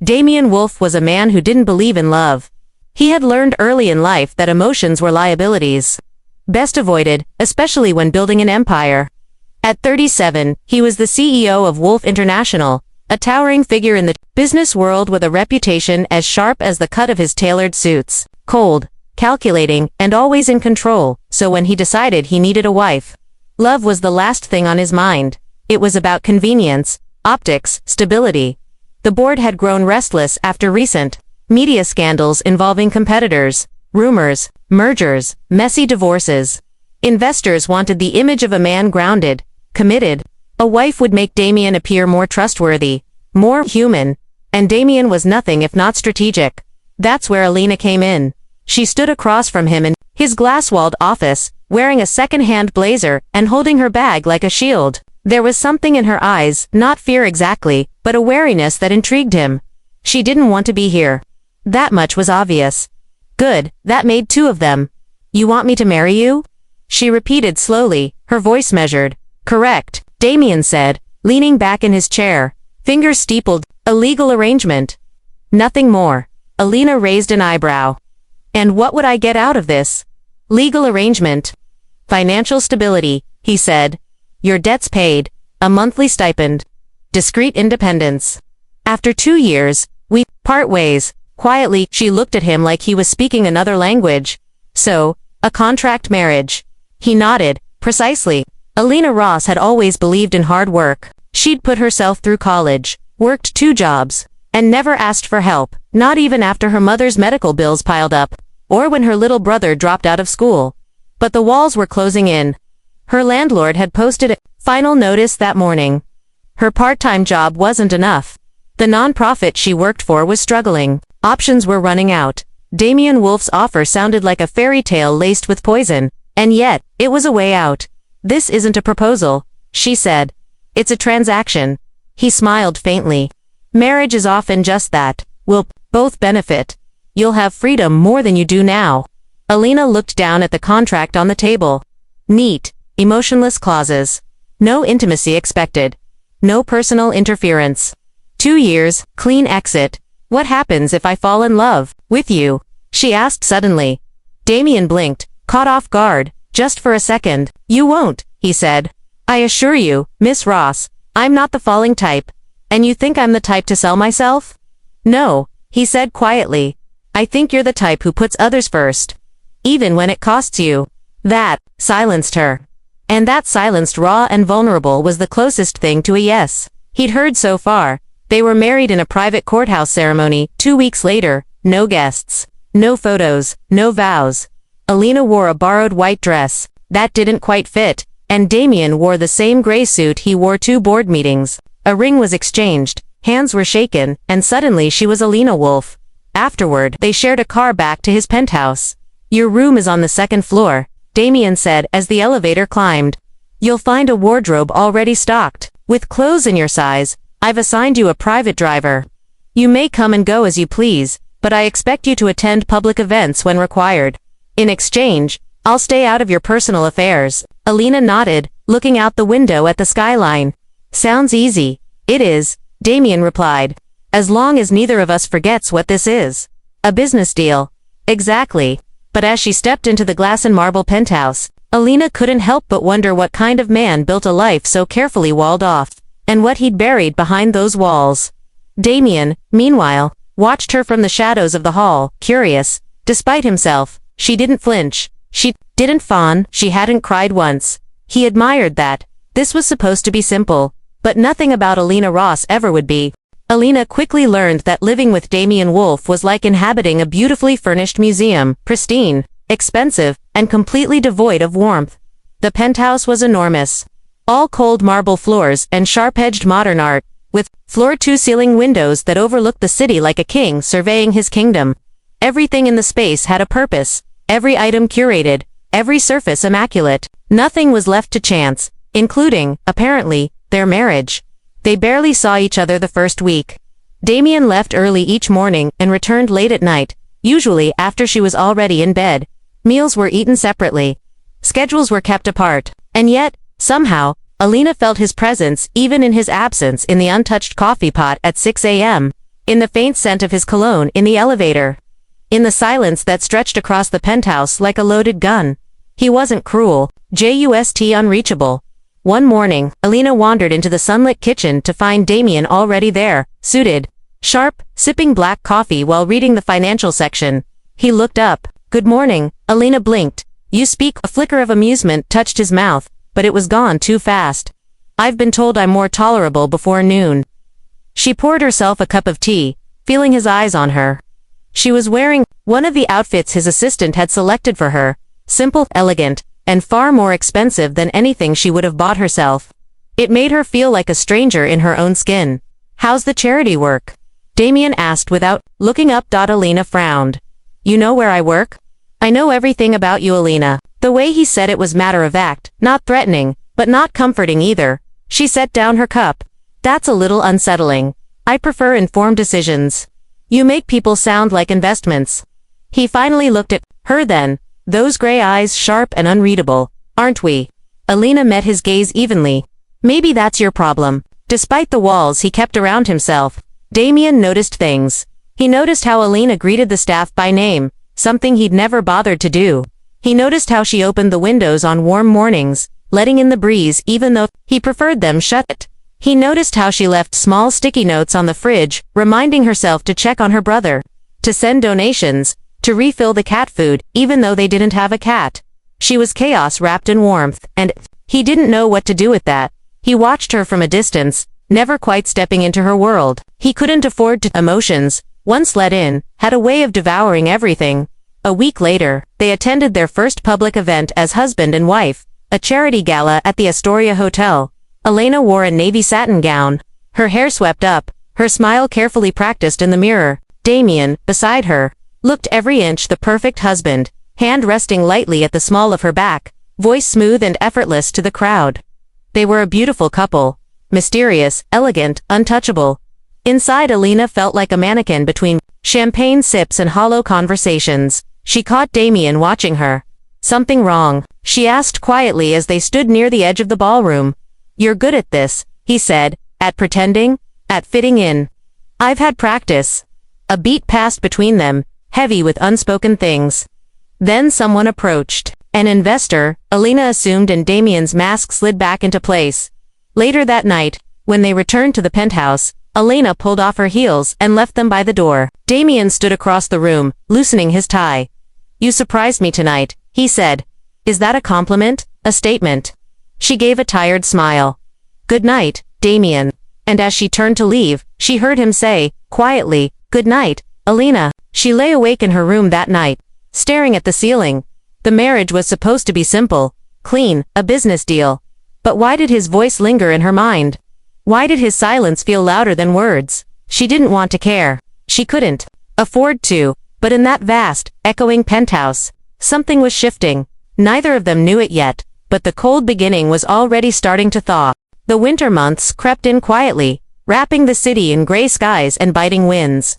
Damien Wolfe was a man who didn't believe in love. He had learned early in life that emotions were liabilities. Best avoided, especially when building an empire. At 37, he was the CEO of Wolfe International, a towering figure in the business world with a reputation as sharp as the cut of his tailored suits. Cold, calculating, and always in control, so when he decided he needed a wife, love was the last thing on his mind. It was about convenience, optics, stability. The board had grown restless after recent media scandals involving competitors, rumors, mergers, messy divorces. Investors wanted the image of a man grounded, committed. A wife would make Damien appear more trustworthy, more human, and Damien was nothing if not strategic. That's where Alina came in. She stood across from him in his glass-walled office, wearing a second-hand blazer and holding her bag like a shield. There was something in her eyes, not fear exactly, but a wariness that intrigued him. She didn't want to be here. That much was obvious. Good, that made two of them. You want me to marry you? She repeated slowly, her voice measured. Correct, Damien said, leaning back in his chair, fingers steepled. A legal arrangement. Nothing more. Alina raised an eyebrow. And what would I get out of this? Legal arrangement. Financial stability, he said. Your debts paid. A monthly stipend. Discreet independence. After 2 years, we part ways. Quietly, she looked at him like he was speaking another language. So, a contract marriage. He nodded. Precisely. Alina Ross had always believed in hard work. She'd put herself through college, worked 2 jobs, and never asked for help, not even after her mother's medical bills piled up, or when her little brother dropped out of school. But the walls were closing in. Her landlord had posted a final notice that morning. Her part-time job wasn't enough. The non-profit she worked for was struggling. Options were running out. Damien Wolfe's offer sounded like a fairy tale laced with poison, and yet, it was a way out. This isn't a proposal, she said. It's a transaction. He smiled faintly. Marriage is often just that. We'll both benefit. You'll have freedom more than you do now. Alina looked down at the contract on the table. Neat, emotionless clauses. No intimacy expected. No personal interference. 2 years, clean exit. What happens if I fall in love with you? She asked suddenly. Damien blinked, caught off guard, just for a second. You won't, he said. I assure you, Miss Ross, I'm not the falling type. And you think I'm the type to sell myself? No, he said quietly. I think you're the type who puts others first. Even when it costs you. That silenced her. And that silenced raw and vulnerable was the closest thing to a yes he'd heard so far. They were married in a private courthouse ceremony. 2 weeks later, no guests. No photos, no vows. Alina wore a borrowed white dress. That didn't quite fit. And Damien wore the same gray suit he wore to board meetings. A ring was exchanged, hands were shaken, and suddenly she was Alina Wolfe. Afterward, they shared a car back to his penthouse. Your room is on the 2nd floor, Damien said as the elevator climbed. You'll find a wardrobe already stocked. With clothes in your size, I've assigned you a private driver. You may come and go as you please, but I expect you to attend public events when required. In exchange, I'll stay out of your personal affairs. Alina nodded, looking out the window at the skyline. Sounds easy. It is, Damien replied. As long as neither of us forgets what this is. A business deal. Exactly. But as she stepped into the glass and marble penthouse, Alina couldn't help but wonder what kind of man built a life so carefully walled off, and what he'd buried behind those walls. Damien, meanwhile, watched her from the shadows of the hall, curious. Despite himself, she didn't flinch. She didn't fawn. She hadn't cried once. He admired that. This was supposed to be simple. But nothing about Alina Ross ever would be. Alina quickly learned that living with Damien Wolfe was like inhabiting a beautifully furnished museum, pristine, expensive, and completely devoid of warmth. The penthouse was enormous. All cold marble floors and sharp-edged modern art, with floor-to-ceiling windows that overlooked the city like a king surveying his kingdom. Everything in the space had a purpose, every item curated, every surface immaculate. Nothing was left to chance, including, apparently, their marriage. They barely saw each other the first week. Damien left early each morning and returned late at night, usually after she was already in bed. Meals were eaten separately. Schedules were kept apart. And yet, somehow, Alina felt his presence even in his absence in the untouched coffee pot at 6 a.m. in the faint scent of his cologne in the elevator, in the silence that stretched across the penthouse like a loaded gun. He wasn't cruel, just unreachable. One morning, Alina wandered into the sunlit kitchen to find Damien already there, suited, sharp, sipping black coffee while reading the financial section. He looked up. "Good morning," Alina blinked. "You speak." A flicker of amusement touched his mouth, but it was gone too fast. "I've been told I'm more tolerable before noon." She poured herself a cup of tea, feeling his eyes on her. She was wearing one of the outfits his assistant had selected for her, simple, elegant, and far more expensive than anything she would have bought herself. It made her feel like a stranger in her own skin. "How's the charity work?" Damien asked without looking up. Alina frowned. "You know where I work?" "I know everything about you, Alina." The way he said it was matter-of-fact, not threatening, but not comforting either. She set down her cup. "That's a little unsettling. I prefer informed decisions. You make people sound like investments." He finally looked at her then, those gray eyes sharp and unreadable. "Aren't we?" Alina met his gaze evenly. "Maybe that's your problem." Despite the walls he kept around himself, Damien noticed things. He noticed how Alina greeted the staff by name, something he'd never bothered to do. He noticed how she opened the windows on warm mornings, letting in the breeze even though he preferred them shut. He noticed how she left small sticky notes on the fridge, reminding herself to check on her brother, to send donations, to refill the cat food, even though they didn't have a cat. She was chaos wrapped in warmth, and he didn't know what to do with that. He watched her from a distance, never quite stepping into her world. He couldn't afford to. Emotions, once let in, had a way of devouring everything. A week later, they attended their first public event as husband and wife, a charity gala at the Astoria Hotel. Alina wore a navy satin gown, her hair swept up, her smile carefully practiced in the mirror. Damien, beside her, looked every inch the perfect husband, hand resting lightly at the small of her back, voice smooth and effortless to the crowd. They were a beautiful couple, mysterious, elegant, untouchable. Inside, Alina felt like a mannequin between champagne sips and hollow conversations. She caught Damien watching her. "Something wrong?" she asked quietly as they stood near the edge of the ballroom. "You're good at this," he said, "at pretending, at fitting in." "I've had practice." A beat passed between them, heavy with unspoken things. Then someone approached. An investor, Alina assumed, and Damien's mask slid back into place. Later that night, when they returned to the penthouse, Alina pulled off her heels and left them by the door. Damien stood across the room, loosening his tie. "You surprised me tonight," he said. "Is that a compliment? A statement?" She gave a tired smile. "Good night, Damien." And as she turned to leave, she heard him say, quietly, "Good night, Alina." She lay awake in her room that night, staring at the ceiling. The marriage was supposed to be simple, clean, a business deal. But why did his voice linger in her mind? Why did his silence feel louder than words? She didn't want to care. She couldn't afford to. But in that vast, echoing penthouse, something was shifting. Neither of them knew it yet, but the cold beginning was already starting to thaw. The winter months crept in quietly, wrapping the city in gray skies and biting winds.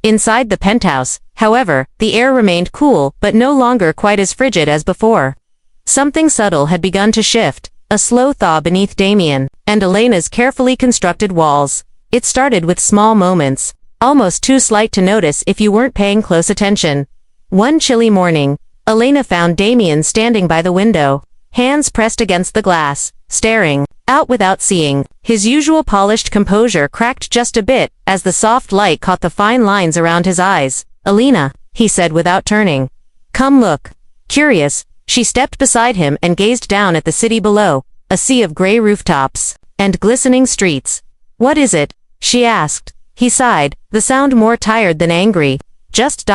Inside the penthouse, however, the air remained cool but no longer quite as frigid as before. Something subtle had begun to shift, a slow thaw beneath Damien and Alina's carefully constructed walls. It started with small moments, almost too slight to notice if you weren't paying close attention. One chilly morning, Alina found Damien standing by the window, hands pressed against the glass, staring out without seeing. His usual polished composure cracked just a bit as the soft light caught the fine lines around his eyes. "Alina," he said without turning. "Come look." Curious, she stepped beside him and gazed down at the city below, a sea of gray rooftops and glistening streets. "What is it?" she asked. He sighed, the sound more tired than angry. "Just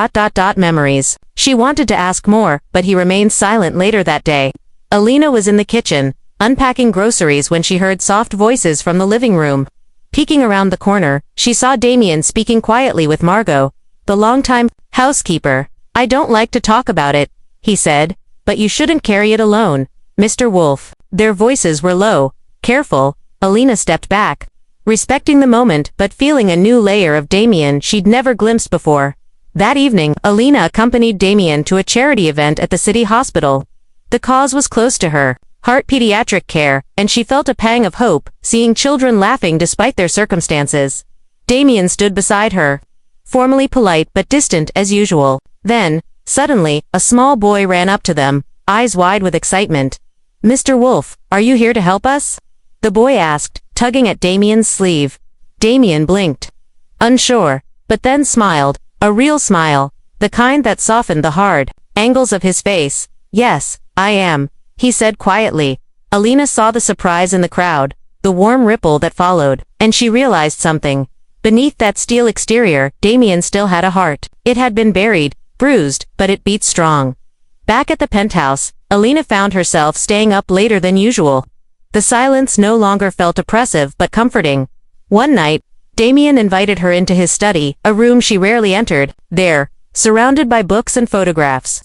memories." She wanted to ask more, but he remained silent. Later that day, Alina was in the kitchen, unpacking groceries when she heard soft voices from the living room. Peeking around the corner, she saw Damien speaking quietly with Margot, the longtime housekeeper. "I don't like to talk about it," he said, "but you shouldn't carry it alone, Mr. Wolf." Their voices were low, careful. Alina stepped back, respecting the moment but feeling a new layer of Damien she'd never glimpsed before. That evening, Alina accompanied Damien to a charity event at the city hospital. The cause was close to her, heart pediatric care, and she felt a pang of hope, seeing children laughing despite their circumstances. Damien stood beside her, formally polite but distant as usual. Then, suddenly, a small boy ran up to them, eyes wide with excitement. "Mr. Wolf, are you here to help us?" the boy asked, tugging at Damien's sleeve. Damien blinked, unsure, but then smiled, a real smile, the kind that softened the hard angles of his face. "Yes, I am," he said quietly. Alina saw the surprise in the crowd, the warm ripple that followed, and she realized something. Beneath that steel exterior, Damien still had a heart. It had been buried, bruised, but it beat strong. Back at the penthouse, Alina found herself staying up later than usual. The silence no longer felt oppressive but comforting. One night, Damien invited her into his study, a room she rarely entered. There, surrounded by books and photographs,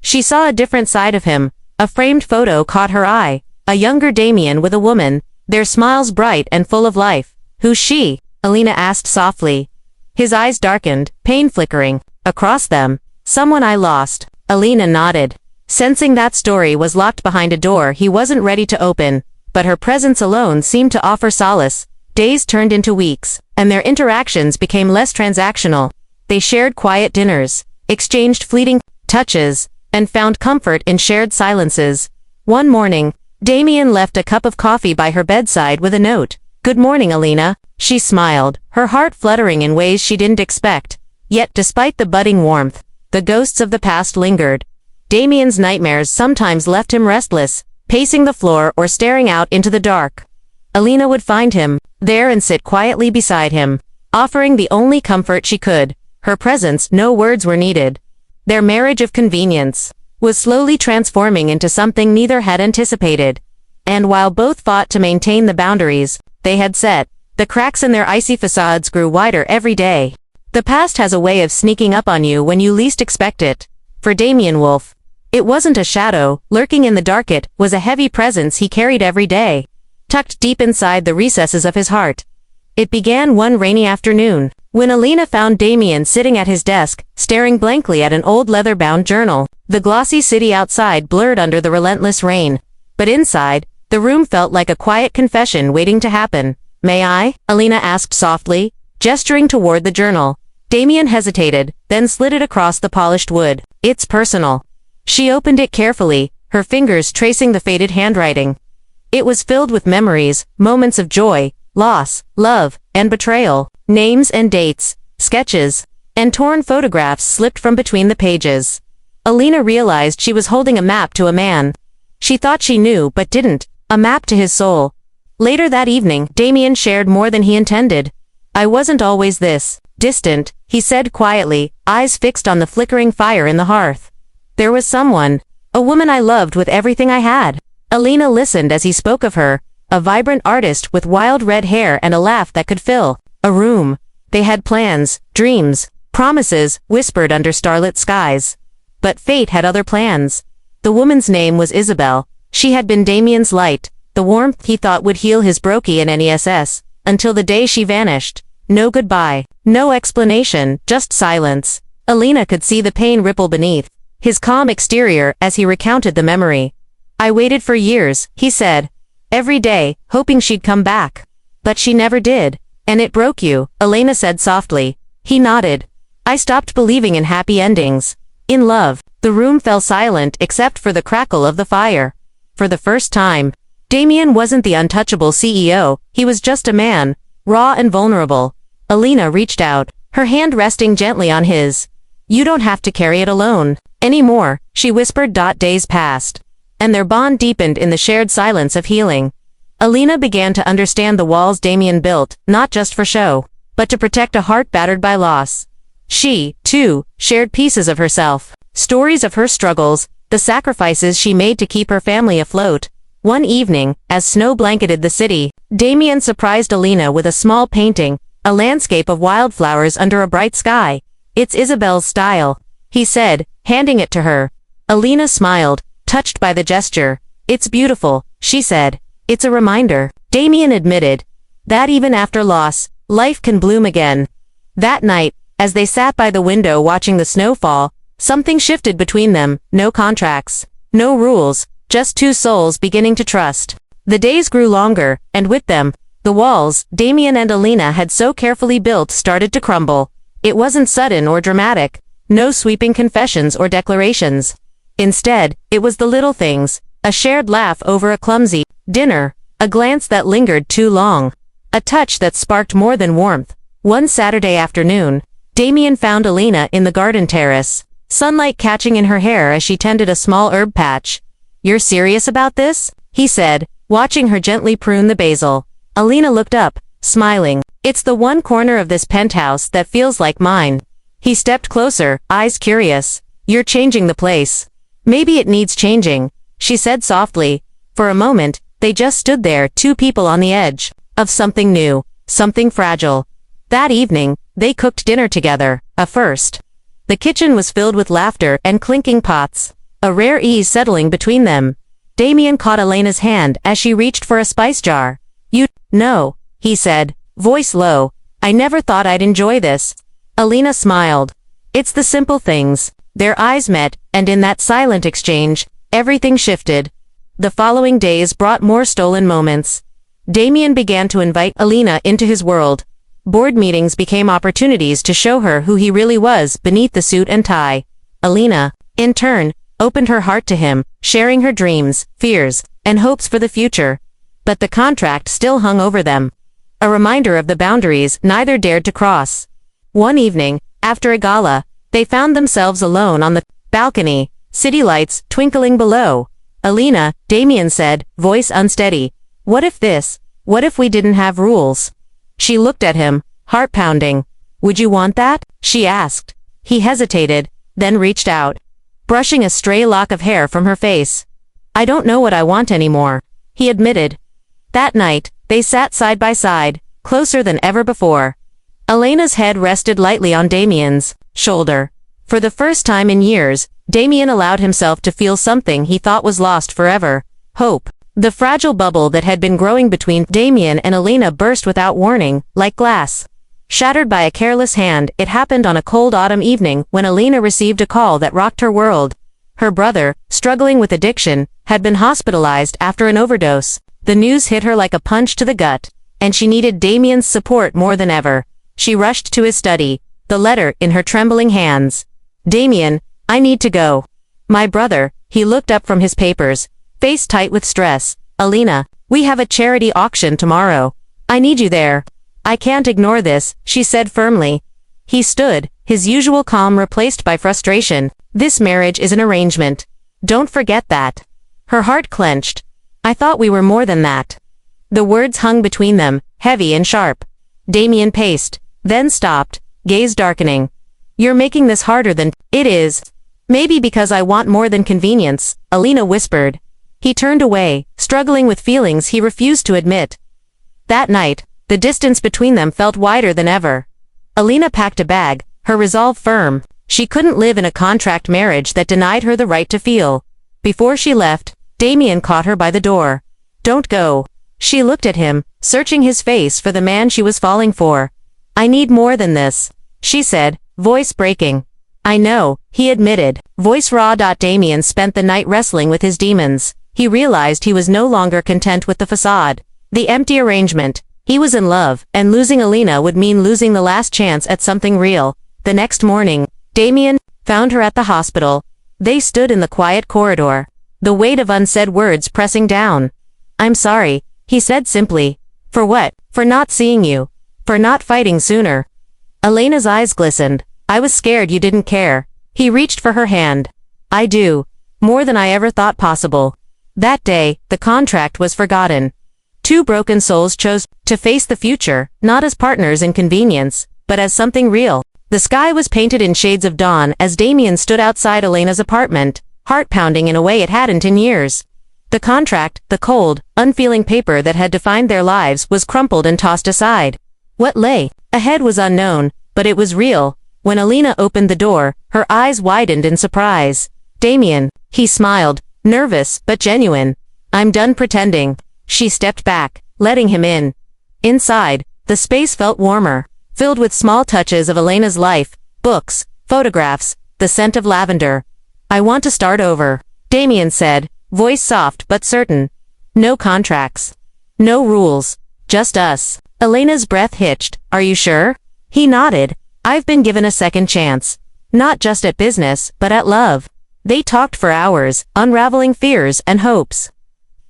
she saw a different side of him. A framed photo caught her eye, a younger Damien with a woman, their smiles bright and full of life. "Who's she?" Alina asked softly. His eyes darkened, pain flickering. "Across them, someone I lost." Alina nodded, sensing that story was locked behind a door he wasn't ready to open, but her presence alone seemed to offer solace. Days turned into weeks, and their interactions became less transactional. They shared quiet dinners, exchanged fleeting touches, and found comfort in shared silences. One morning, Damien left a cup of coffee by her bedside with a note. "Good morning, Alina." She smiled, her heart fluttering in ways she didn't expect. Yet despite the budding warmth, the ghosts of the past lingered. Damien's nightmares sometimes left him restless, pacing the floor or staring out into the dark. Alina would find him there and sit quietly beside him, offering the only comfort she could. Her presence, no words were needed. Their marriage of convenience was slowly transforming into something neither had anticipated. And while both fought to maintain the boundaries they had set, the cracks in their icy facades grew wider every day. The past has a way of sneaking up on you when you least expect it. For Damien Wolf, it wasn't a shadow lurking in the dark, it was a heavy presence he carried every day, tucked deep inside the recesses of his heart. It began one rainy afternoon, when Alina found Damien sitting at his desk, staring blankly at an old leather-bound journal. The glossy city outside blurred under the relentless rain, but inside, the room felt like a quiet confession waiting to happen. "May I?" Alina asked softly, gesturing toward the journal. Damien hesitated, then slid it across the polished wood. "It's personal." She opened it carefully, her fingers tracing the faded handwriting. It was filled with memories, moments of joy, loss, love, and betrayal. Names and dates, sketches, and torn photographs slipped from between the pages. Alina realized she was holding a map to a man she thought she knew but didn't, a map to his soul. Later that evening, Damien shared more than he intended. "I wasn't always this distant," he said quietly, eyes fixed on the flickering fire in the hearth. "There was someone, a woman I loved with everything I had." Alina listened as he spoke of her, a vibrant artist with wild red hair and a laugh that could fill a room. They had plans, dreams, promises, whispered under starlit skies. But fate had other plans. The woman's name was Isabel. She had been Damien's light, the warmth he thought would heal his brokey and NESS, until the day she vanished. No goodbye, no explanation, just silence. Alina could see the pain ripple beneath his calm exterior as he recounted the memory. "I waited for years," he said, "every day, hoping she'd come back. But she never did. And it broke you," Alina said softly. He nodded. "I stopped believing in happy endings. In love." The room fell silent except for the crackle of the fire. For the first time, Damien wasn't the untouchable CEO, he was just a man, raw and vulnerable. Alina reached out, her hand resting gently on his. "You don't have to carry it alone anymore," she whispered. Days passed, and their bond deepened in the shared silence of healing. Alina began to understand the walls Damien built, not just for show, but to protect a heart battered by loss. She, too, shared pieces of herself, stories of her struggles, the sacrifices she made to keep her family afloat. One evening, as snow blanketed the city, Damien surprised Alina with a small painting, a landscape of wildflowers under a bright sky. "It's Isabel's style," he said, handing it to her. Alina smiled, touched by the gesture. "It's beautiful," she said. "It's a reminder," Damien admitted, "that even after loss, life can bloom again." That night, as they sat by the window watching the snow fall, something shifted between them. No contracts, no rules, just two souls beginning to trust. The days grew longer, and with them, The walls Damien and Alina had so carefully built started to crumble. It wasn't sudden or dramatic. No sweeping confessions or declarations. Instead, it was the little things. A shared laugh over a clumsy dinner. A glance that lingered too long. A touch that sparked more than warmth. One Saturday afternoon, Damien found Alina in the garden terrace, sunlight catching in her hair as she tended a small herb patch. "You're serious about this?" he said, watching her gently prune the basil. Alina looked up, smiling. "It's the one corner of this penthouse that feels like mine." He stepped closer, eyes curious. "You're changing the place." "Maybe it needs changing," she said softly. For a moment, they just stood there, two people on the edge of something new, something fragile. That evening, they cooked dinner together, a first. The kitchen was filled with laughter and clinking pots, a rare ease settling between them. Damien caught Alina's hand as she reached for a spice jar. "You know," he said, voice low, "I never thought I'd enjoy this." Alina smiled. "It's the simple things." Their eyes met, and in that silent exchange, everything shifted. The following days brought more stolen moments. Damien began to invite Alina into his world. Board meetings became opportunities to show her who he really was beneath the suit and tie. Alina, in turn, opened her heart to him, sharing her dreams, fears, and hopes for the future. But the contract still hung over them. A reminder of the boundaries neither dared to cross. One evening, after a gala, they found themselves alone on the balcony, city lights twinkling below. "Alina," Damien said, voice unsteady. What if we didn't have rules?" She looked at him, heart pounding. "Would you want that?" she asked. He hesitated, then reached out, brushing a stray lock of hair from her face. "I don't know what I want anymore," he admitted. That night, they sat side by side, closer than ever before. Alina's head rested lightly on Damien's shoulder. For the first time in years, Damien allowed himself to feel something he thought was lost forever: hope. The fragile bubble that had been growing between Damien and Alina burst without warning, like glass. Shattered by a careless hand, it happened on a cold autumn evening when Alina received a call that rocked her world. Her brother, struggling with addiction, had been hospitalized after an overdose. The news hit her like a punch to the gut, and she needed Damien's support more than ever. She rushed to his study, the letter in her trembling hands. "Damien, I need to go." "My brother," he looked up from his papers, face tight with stress. "Alina, we have a charity auction tomorrow. I need you there." "I can't ignore this," she said firmly. He stood, his usual calm replaced by frustration. "This marriage is an arrangement. Don't forget that." Her heart clenched. "I thought we were more than that." The words hung between them, heavy and sharp. Damien paced, then stopped, gaze darkening. "You're making this harder than it is." "Maybe because I want more than convenience," Alina whispered. He turned away, struggling with feelings he refused to admit. That night, the distance between them felt wider than ever. Alina packed a bag, her resolve firm. She couldn't live in a contract marriage that denied her the right to feel. Before she left, Damien caught her by the door. "Don't go." She looked at him, searching his face for the man she was falling for. "I need more than this," she said, voice breaking. "I know," he admitted, voice raw. Damien spent the night wrestling with his demons. He realized he was no longer content with the facade, the empty arrangement. He was in love, and losing Alina would mean losing the last chance at something real. The next morning, Damien found her at the hospital. They stood in the quiet corridor, the weight of unsaid words pressing down. "I'm sorry," he said simply. "For what?" "For not seeing you. For not fighting sooner." Alina's eyes glistened. "I was scared you didn't care." He reached for her hand. "I do. More than I ever thought possible." That day, the contract was forgotten. Two broken souls chose to face the future, not as partners in convenience, but as something real. The sky was painted in shades of dawn as Damien stood outside Alina's apartment, heart pounding in a way it hadn't in years. The contract, the cold, unfeeling paper that had defined their lives, was crumpled and tossed aside. What lay ahead was unknown, but it was real. When Alina opened the door, her eyes widened in surprise. "Damien," he smiled, nervous but genuine. "I'm done pretending." She stepped back, letting him in. Inside, the space felt warmer, filled with small touches of Alina's life, books, photographs, the scent of lavender. "I want to start over," Damien said, voice soft but certain. "No contracts. No rules. Just us. Elena's breath hitched. Are you sure? He nodded. I've been given a second chance. Not just at business, but at love. They talked for hours, unraveling fears and hopes.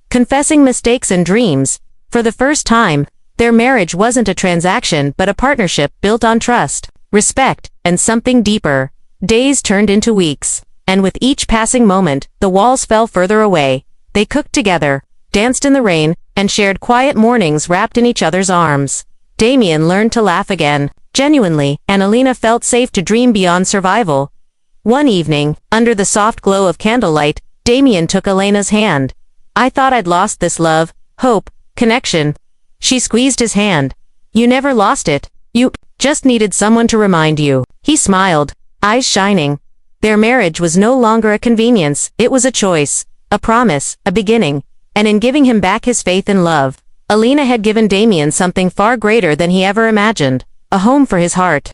Confessing mistakes and dreams. For the first time, their marriage wasn't a transaction but a partnership built on trust, respect, and something deeper. Days turned into weeks, and with each passing moment, the walls fell further away. They cooked together, danced in the rain, and shared quiet mornings wrapped in each other's arms. Damien learned to laugh again, genuinely, and Elena felt safe to dream beyond survival. One evening, under the soft glow of candlelight, Damien took Elena's hand. I thought I'd lost this love, hope, connection. She squeezed his hand. You never lost it. You just needed someone to remind you. He smiled, eyes shining. Their marriage was no longer a convenience, it was a choice, a promise, a beginning. And in giving him back his faith and love, Elena had given Damien something far greater than he ever imagined, a home for his heart.